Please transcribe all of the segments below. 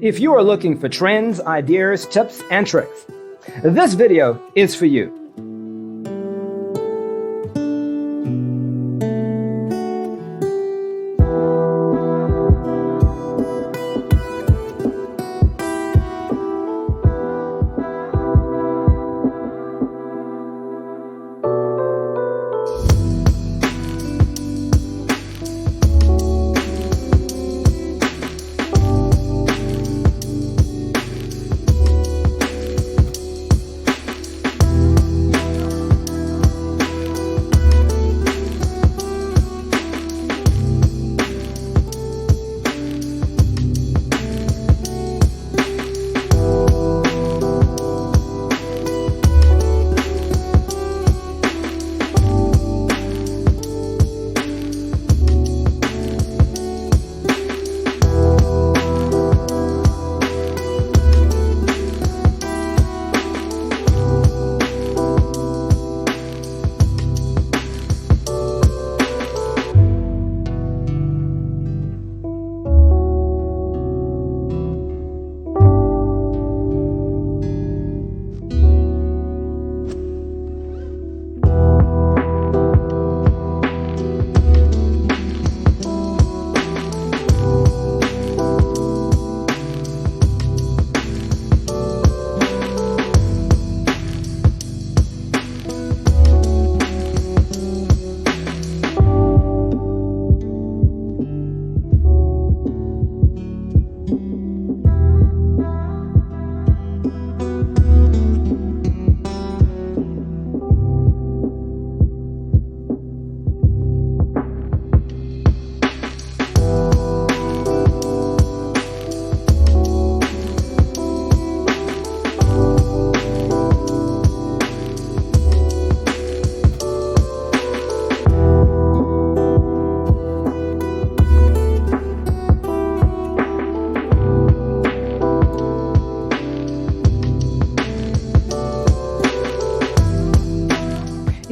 If you are looking for trends, ideas, tips, and tricks, this video is for you.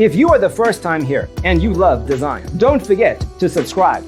If you are the first time here and you love design, don't forget to subscribe.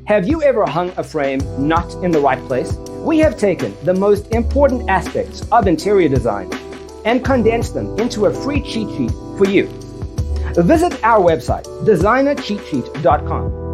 Have you ever hung a frame not in the right place? We have taken the most important aspects of interior design and condensed them into a free cheat sheet for you. Visit our website, designercheatsheet.com.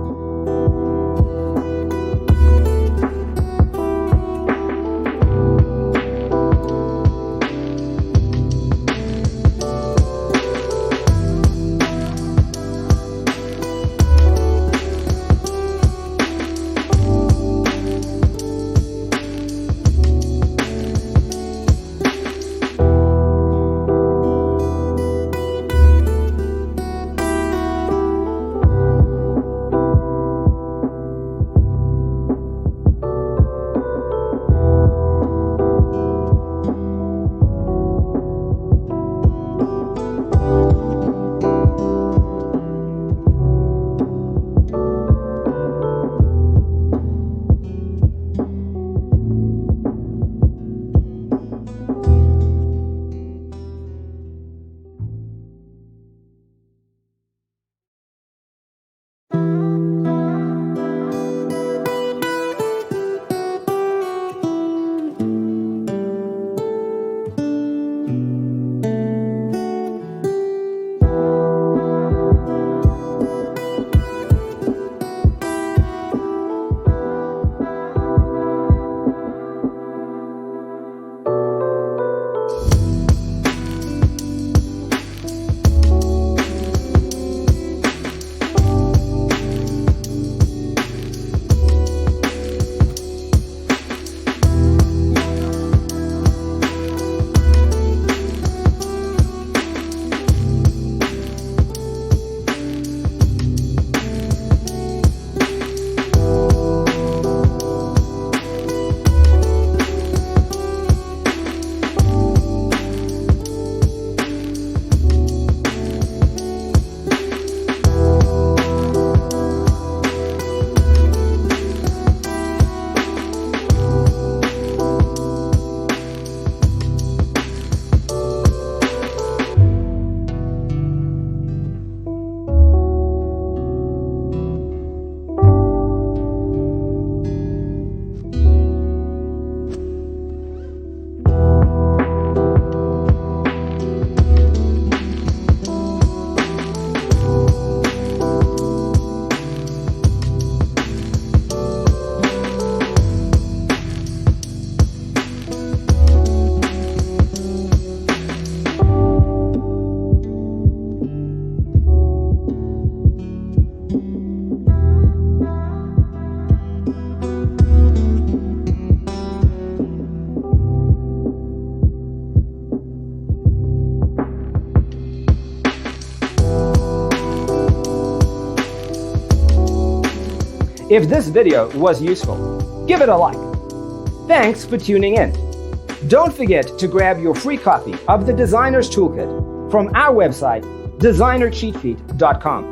If this video was useful, give it a like. Thanks for tuning in. Don't forget to grab your free copy of the Designer's Toolkit from our website, designercheatsheet.com.